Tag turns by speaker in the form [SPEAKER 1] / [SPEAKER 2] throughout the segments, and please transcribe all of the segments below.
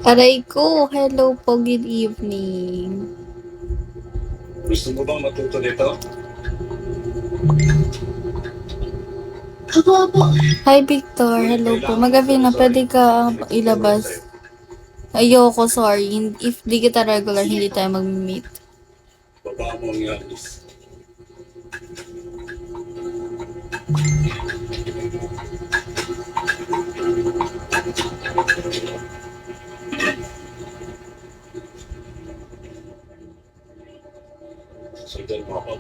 [SPEAKER 1] Aray ko, hello po, good evening.
[SPEAKER 2] Gusto mo bang matuto nito?
[SPEAKER 3] Opo.
[SPEAKER 1] Hi Victor, hello po. Magabi na, pwede ka ilabas. Ayoko, sorry. If di kita regular, hindi tayo mag-meet.
[SPEAKER 2] Baba mo ang yanis. Sundan mo ako.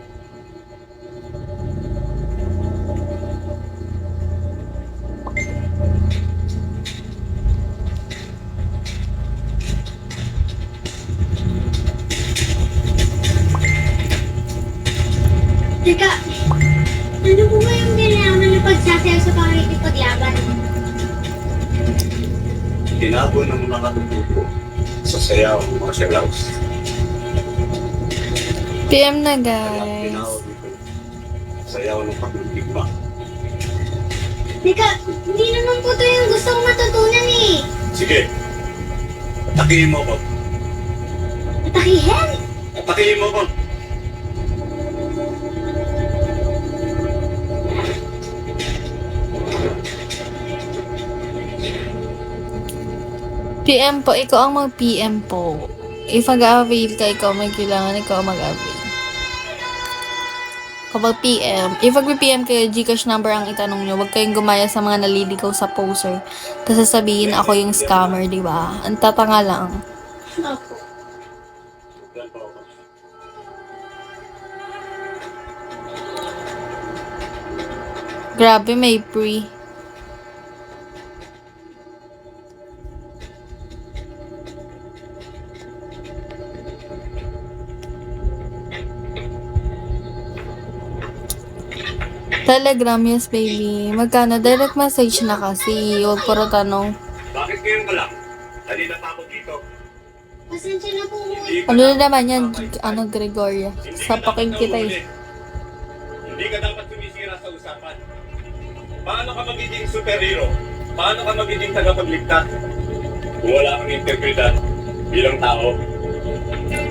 [SPEAKER 3] Teka, ano po ba yung kailangan ng pagsasayaw sa pakikipaglaban?
[SPEAKER 2] Tinabon ng mga tutupo sa sayaw ng mga silaws.
[SPEAKER 1] PM na
[SPEAKER 2] Kaya
[SPEAKER 1] guys.
[SPEAKER 2] tinawag ito sayaw ng paglutigma.
[SPEAKER 3] Teka, hindi naman po ito yung gusto kong matutunan eh.
[SPEAKER 2] Sige, atakihin mo ko.
[SPEAKER 3] Atakihin!
[SPEAKER 2] Atakihin mo ko.
[SPEAKER 1] PM po, ikaw ang mag-PM po. If mag-avail ka, ikaw may kailangan, ikaw ang mag-avail. Kapag PM, if mag-PM kayo, Gcash number ang itanong nyo, huwag kayong gumaya sa mga naliligaw sa poser. Tapos sasabihin ako yung scammer, di ba? Ang tatanga lang.
[SPEAKER 3] Opo.
[SPEAKER 2] Sundan mo ako.
[SPEAKER 1] Grabe, may pre. Telegram, yes baby. Magkano? Direct message na kasi. Huwag puro tanong.
[SPEAKER 2] Bakit ngayon ka lang? Kanina pa ako dito.
[SPEAKER 3] Pasensya na po mo.
[SPEAKER 1] Ano na naman yan, Gregoria? Sapakin kita eh.
[SPEAKER 2] Hindi ka dapat sumisira sa usapan. Paano ka magiging superhero? Paano ka magiging tagapagligtas? Kung wala kang integridad bilang tao.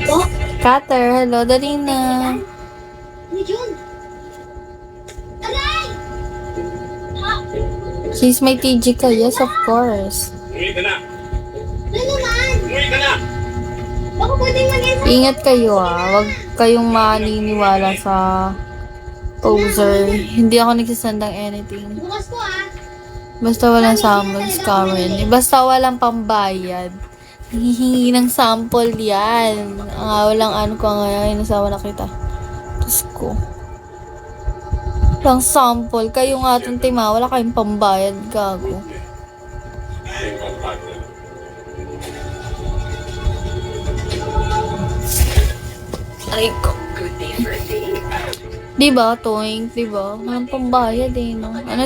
[SPEAKER 3] Po?
[SPEAKER 1] Cutter, hello, dali na.
[SPEAKER 3] Ni Jun. Aray! Ah,
[SPEAKER 1] She's my TG ka, yes of course.
[SPEAKER 2] Umuwi ka na!
[SPEAKER 3] ano naman?
[SPEAKER 2] Umuwi ka na!
[SPEAKER 3] Baka pwedeng mag-isa.
[SPEAKER 1] Ingat kayo huwag kayong maniniwala sa poser. Hindi ako nagsasend ng anything.
[SPEAKER 3] Bukas po ah.
[SPEAKER 1] Basta walang samples, Karen. Basta walang pambayad. Hihingi ng sample yan. Walang ano ko ngayon, nasawa na kita. Diyos ko. Walang sample. Kayo nga itong tima, wala kayong pambayad, gago. Ay ko. Diba, Toink? Diba? Walang pambayad eh, no? Ano